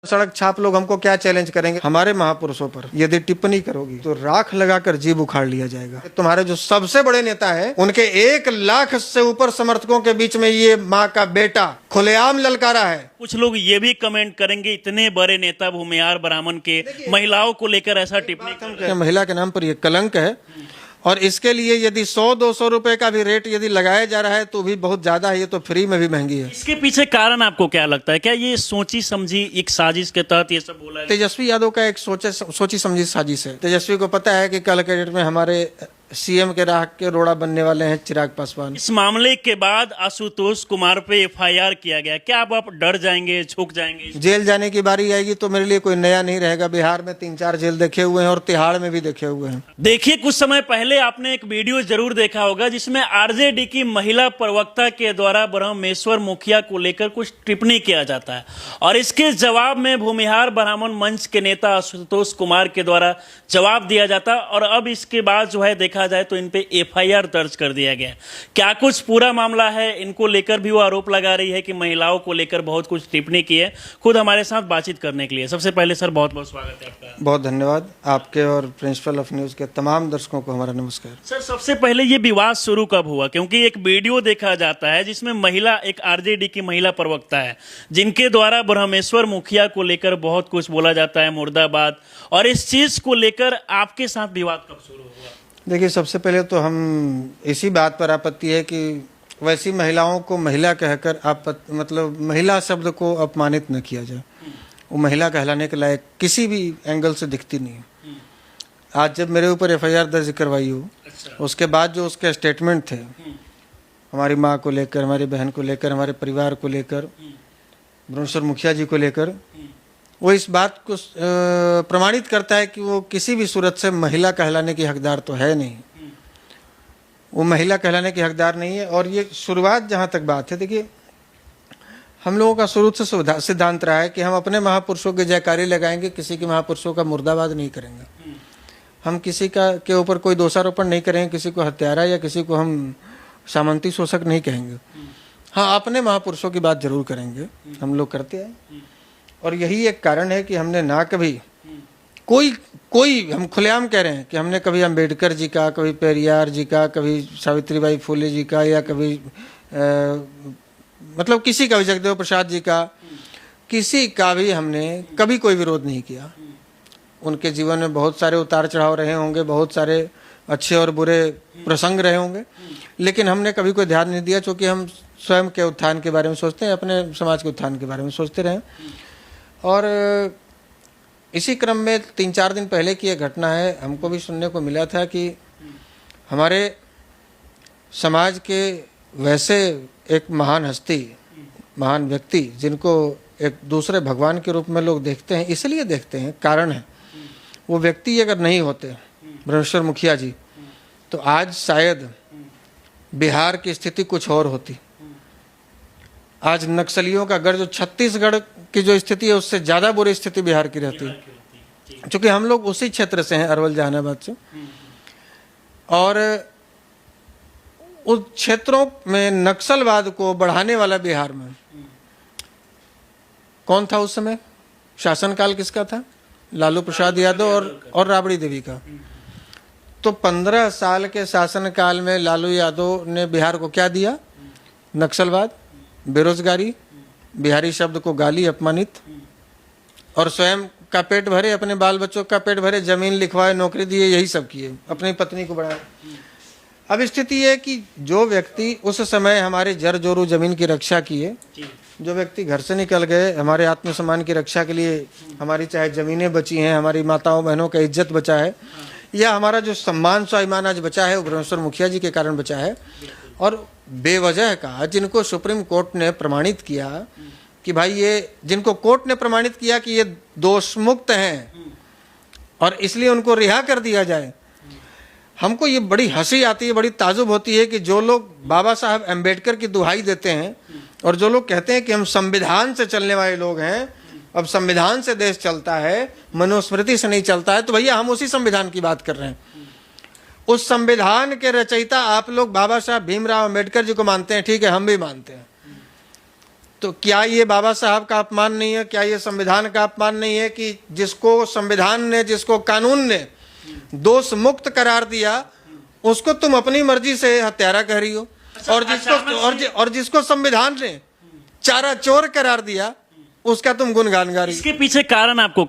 सड़क छाप लोग हमको क्या चैलेंज करेंगे? हमारे महापुरुषों पर यदि टिप्पणी करोगी तो राख लगाकर जीभ उखाड़ लिया जाएगा। तुम्हारे जो सबसे बड़े नेता हैं, उनके 1 लाख से ऊपर समर्थकों के बीच में ये माँ का बेटा खुलेआम ललकारा है। कुछ लोग ये भी कमेंट करेंगे, इतने बड़े नेता भूमिहार ब्राह्मण के महिलाओं को लेकर ऐसा टिप्पणी कर रहे हैं। महिला के नाम पर यह कलंक है और इसके लिए यदि 100-200 रुपए का भी रेट यदि लगाया जा रहा है तो भी बहुत ज्यादा है, ये तो फ्री में भी महंगी है। इसके पीछे कारण आपको क्या लगता है? क्या ये सोची समझी एक साजिश के तहत ये सब बोला है? तेजस्वी यादव का एक सोची समझी साजिश है। तेजस्वी को पता है कि कल के डेट में हमारे सीएम के राह के रोड़ा बनने वाले हैं चिराग पासवान। इस मामले के बाद आशुतोष कुमार पे एफआईआर किया गया, क्या अब आप डर जाएंगे, झुक जाएंगे? जेल जाने की बारी आएगी तो मेरे लिए कोई नया नहीं रहेगा। बिहार में 3-4 जेल देखे हुए हैं और तिहाड़ में भी देखे हुए हैं। देखिए, कुछ समय पहले आपने एक वीडियो जरूर देखा होगा जिसमें आरजेडी की महिला प्रवक्ता के द्वारा ब्रह्मेश्वर मुखिया को लेकर कुछ टिप्पणी किया जाता है और इसके जवाब में भूमिहार ब्राह्मण मंच के नेता आशुतोष कुमार के द्वारा जवाब दिया जाता और अब इसके बाद जो है देखा जाए तो इन पे एफआईआर दर्ज कर दिया गया। क्या कुछ पूरा मामला है? इनको लेकर भी वो आरोप लगा रही है कि महिलाओं को लेकर बहुत कुछ टिप्पणी की है। खुद हमारे साथ बातचीत करने के लिए सबसे पहले सर बहुत बहुत स्वागत है आपका। बहुत धन्यवाद। आपके और प्रिंसिपल ऑफ न्यूज के तमाम दर्शकों को हमारा नमस्कार। सर, सबसे पहले ये विवाद शुरू कब हुआ? क्योंकि एक वीडियो देखा जाता है जिसमें महिला, एक आरजेडी की महिला प्रवक्ता है जिनके द्वारा ब्रह्मेश्वर मुखिया को लेकर बहुत कुछ बोला जाता है, मुर्दाबाद, और इस चीज को लेकर आपके साथ विवाद कब शुरू हुआ? देखिए, सबसे पहले तो हम इसी बात पर आपत्ति है कि वैसी महिलाओं को महिला कहकर मतलब महिला शब्द को अपमानित न किया जाए। वो महिला कहलाने के लायक किसी भी एंगल से दिखती नहीं है। आज जब मेरे ऊपर एफआईआर दर्ज करवाई हो, उसके बाद जो उसके स्टेटमेंट थे हमारी माँ को लेकर, हमारी बहन को लेकर, हमारे परिवार को लेकर, ब्रह्मेश्वर मुखिया जी को लेकर, वो इस बात को प्रमाणित करता है कि वो किसी भी सूरत से महिला कहलाने की हकदार तो है नहीं। वो महिला कहलाने की हकदार नहीं है। और ये शुरुआत जहाँ तक बात है, देखिए, हम लोगों का शुरू से सिद्धांत रहा है कि हम अपने महापुरुषों के जयकारी लगाएंगे, किसी के महापुरुषों का मुर्दाबाद नहीं करेंगे। हम किसी का के ऊपर कोई दोषारोपण नहीं करेंगे, किसी को हत्यारा या किसी को हम सामंती शोषक नहीं कहेंगे। हाँ, अपने महापुरुषों की बात जरूर करेंगे, हम लोग करते हैं। और यही एक कारण है कि हमने ना कभी कोई हम खुलेआम कह रहे हैं कि हमने कभी अंबेडकर जी का, कभी पेरियार जी का, कभी सावित्रीबाई फुले जी का, या कभी मतलब किसी का भी, जगदेव प्रसाद जी का, किसी का भी हमने कभी कोई विरोध नहीं किया। उनके जीवन में बहुत सारे उतार चढ़ाव रहे होंगे, बहुत सारे अच्छे और बुरे प्रसंग रहे होंगे, लेकिन हमने कभी कोई ध्यान नहीं दिया, क्योंकि हम स्वयं के उत्थान के बारे में सोचते हैं, अपने समाज के उत्थान के बारे में सोचते रहे। और इसी क्रम में 3-4 दिन पहले की एक घटना है, हमको भी सुनने को मिला था कि हमारे समाज के वैसे एक महान हस्ती, महान व्यक्ति, जिनको एक दूसरे भगवान के रूप में लोग देखते हैं, इसलिए देखते हैं, कारण है, वो व्यक्ति अगर नहीं होते ब्रह्मेश्वर मुखिया जी, तो आज शायद बिहार की स्थिति कुछ और होती। आज नक्सलियों का गढ़, जो छत्तीसगढ़ की जो स्थिति है, उससे ज़्यादा बुरी स्थिति बिहार की रहती है, क्योंकि हम लोग उसी क्षेत्र से हैं, अरवल जहानाबाद से। और उस क्षेत्रों में नक्सलवाद को बढ़ाने वाला बिहार में कौन था उस समय? शासनकाल किसका था? लालू प्रसाद यादव और राबड़ी देवी का। तो 15 साल के शासनकाल में लालू यादव ने बिहार को क्या दिया? नक्सलवाद, बेरोजगारी, बिहारी शब्द को गाली, अपमानित, और स्वयं का पेट भरे, अपने बाल बच्चों का पेट भरे, जमीन लिखवाए, नौकरी दिए, यही सब किए, अपनी पत्नी को बढ़ाया। अब स्थिति है कि जो व्यक्ति उस समय हमारे जर जोरू जमीन की रक्षा किए, जो व्यक्ति घर से निकल गए हमारे आत्मसम्मान की रक्षा के लिए, हमारी चाहे जमीनें बची हैं, हमारी माताओं बहनों का इज्जत बचा है, या हमारा जो सम्मान स्वाभिमान आज बचा है, वो ब्रह्मेश्वर मुखिया जी के कारण बचा है। और बेवजह का जिनको सुप्रीम कोर्ट ने प्रमाणित किया कि भाई ये, जिनको कोर्ट ने प्रमाणित किया कि ये दोष मुक्त हैं और इसलिए उनको रिहा कर दिया जाए, हमको ये बड़ी हंसी आती है, बड़ी ताजुब होती है कि जो लोग बाबा साहब अम्बेडकर की दुहाई देते हैं और जो लोग कहते हैं कि हम संविधान से चलने वाले लोग हैं, अब संविधान से देश चलता है, मनुस्मृति से नहीं चलता है, तो भैया हम उसी संविधान की बात कर रहे हैं। उस संविधान के रचयिता आप लोग बाबा साहब भीमराव अम्बेडकर जी को मानते हैं, ठीक है, हम भी मानते हैं। तो क्या ये बाबा साहब का अपमान नहीं है? क्या ये संविधान का अपमान नहीं है कि जिसको संविधान ने, जिसको कानून ने दोष मुक्त करार दिया, उसको तुम अपनी मर्जी से हत्यारा कह रही हो, और जिसको संविधान ने चारा चोर करार दिया, उसका तुम गुणगान गा रही हो। इसके पीछे कारण आपको